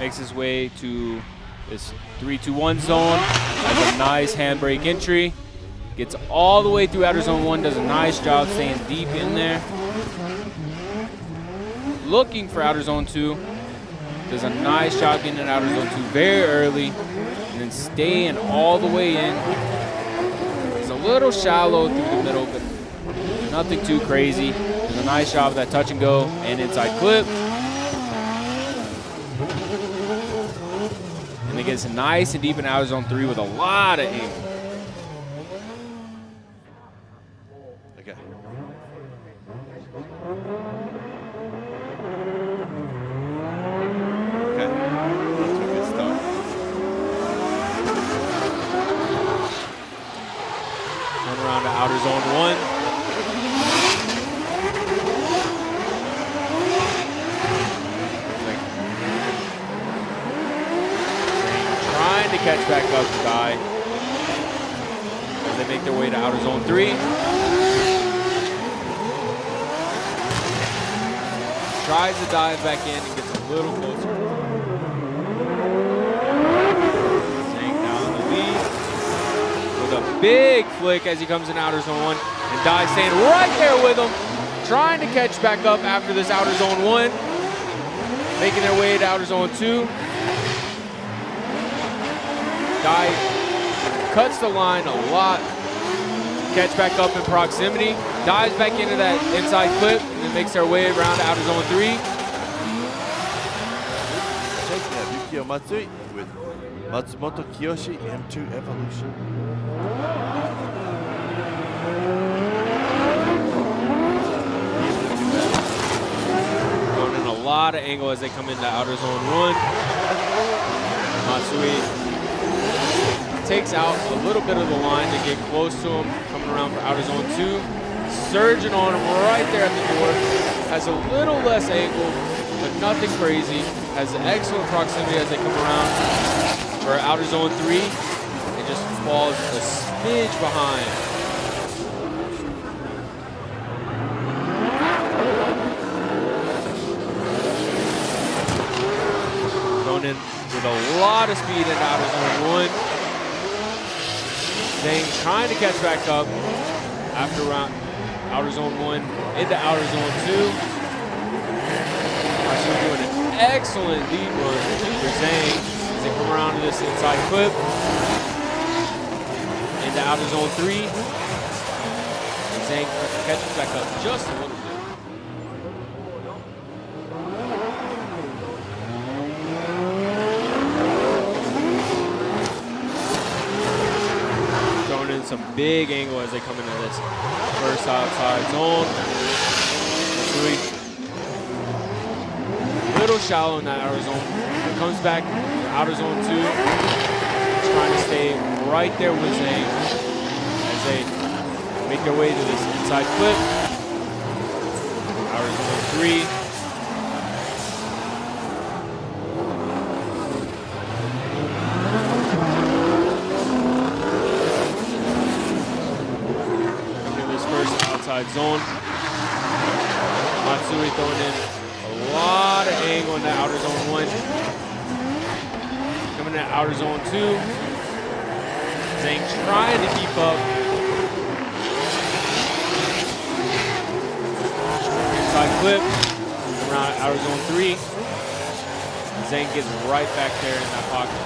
makes his way to this 3-2-1 zone, has a nice handbrake entry, gets all the way through outer zone 1, does a nice job staying deep in there. Looking for outer zone 2, does a nice job getting in outer zone 2 very early, and then staying all the way in. It's a little shallow through the middle, but nothing too crazy. Does a nice job of that touch and go and inside clip. And it gets nice and deep in outer zone 3 with a lot of aim. Okay. Okay. That's a good start. Turn around to outer zone 1. Trying to catch back up to Dai as they make their way to outer zone 3. Tries to dive back in and gets a little closer. Zhang down the lead with a big flick as he comes in outer zone 1. And Dai staying right there with him, trying to catch back up after this outer zone 1. Making their way to outer zone 2. Dai cuts the line a lot. Catch back up in proximity. Dives back into that inside clip and makes their way around to outer zone 3. Taking out Yukio Matsui with Matsumoto Kiyoshi M2 Evolution. Going in a lot of angle as they come into outer zone 1. Matsui takes out a little bit of the line to get close to him, coming around for outer zone 2. Surging on him right there at the door. Has a little less angle, but nothing crazy. Has excellent proximity as they come around for outer zone 3. And just falls a smidge behind. Going in with a lot of speed into outer zone 1. Zhang trying to catch back up after around outer zone 1 into outer zone 2. Actually doing an excellent lead run for Zhang as they come around to this inside clip into outer zone 3. And Zhang catches back up just a little bit. Some big angle as they come into this first outside zone. Really little shallow in that outer zone. Comes back to outer zone 2. Trying to stay right there with Zhang as they make their way to this inside clip. Outer zone 3. Zone. Matsui throwing in a lot of angle in the outer zone 1. Coming to outer zone 2. Zhang trying to keep up. Inside clip. Around outer zone 3. Zhang gets right back there in that pocket.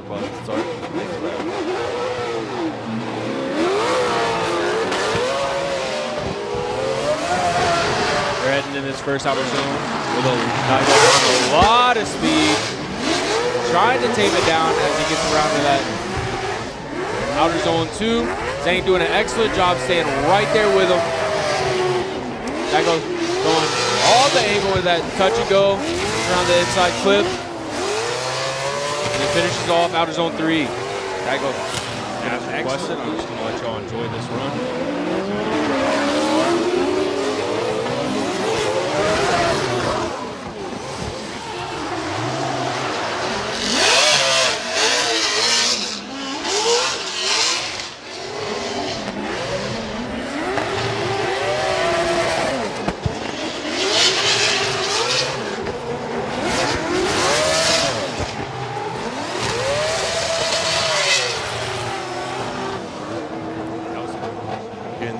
Well, sorry. They're heading in this first outer zone with a lot of speed. Trying to tame it down as he gets around to that outer zone 2. Zhang doing an excellent job staying right there with him. That goes going all the angle with that touch and go around the inside clip. And he finishes off outer zone 3. That goes excellent. I'm just going to let y'all enjoy this run.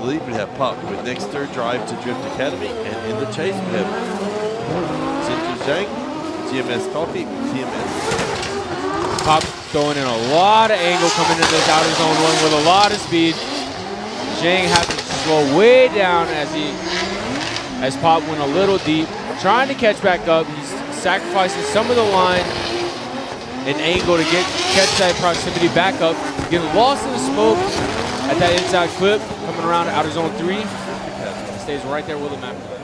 the lead, we have Pop with next third drive to Drift Academy. And in the chase, we have Shengjun Zhang, GMS Coffee, TMS. Pop throwing in a lot of angle coming into this outer zone one with a lot of speed. Zhang had to slow way down as Pop went a little deep, trying to catch back up. He's sacrificing some of the line and angle to catch that proximity back up. Getting lost in the smoke at that inside clip, coming around outer zone 3. Stays right there with him after that.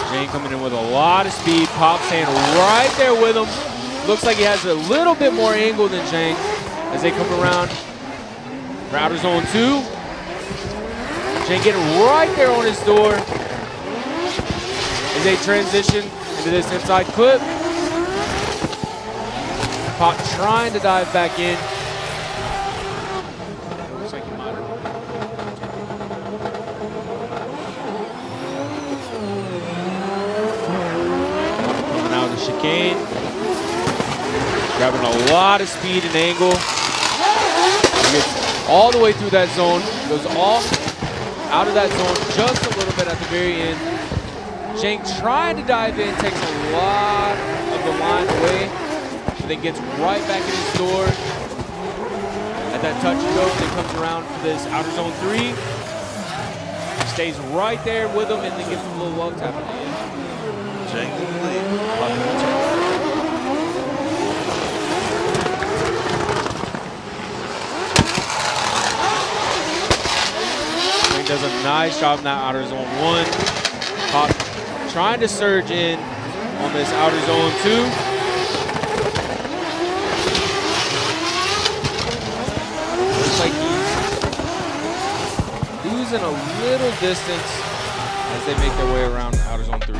Zhang coming in with a lot of speed. Pop staying right there with him. Looks like he has a little bit more angle than Zhang as they come around for outer zone 2. Zhang getting right there on his door as they transition into this inside clip. Pop trying to dive back in. Looks like he might have. Coming out of the chicane. Grabbing a lot of speed and angle. He gets all the way through that zone. Goes off out of that zone just a little bit at the very end. Zhang trying to dive in, takes a lot of the line away, and then gets right back in his door at that touch and go, and then comes around for this outer zone 3. Stays right there with him, and then gives him a little love tap at the end. Zhang in the lead. Pop in the chase. Zhang does a nice job in that outer zone 1. Pop trying to surge in on this outer zone 2. Looks like he's losing a little distance as they make their way around outer zone 3.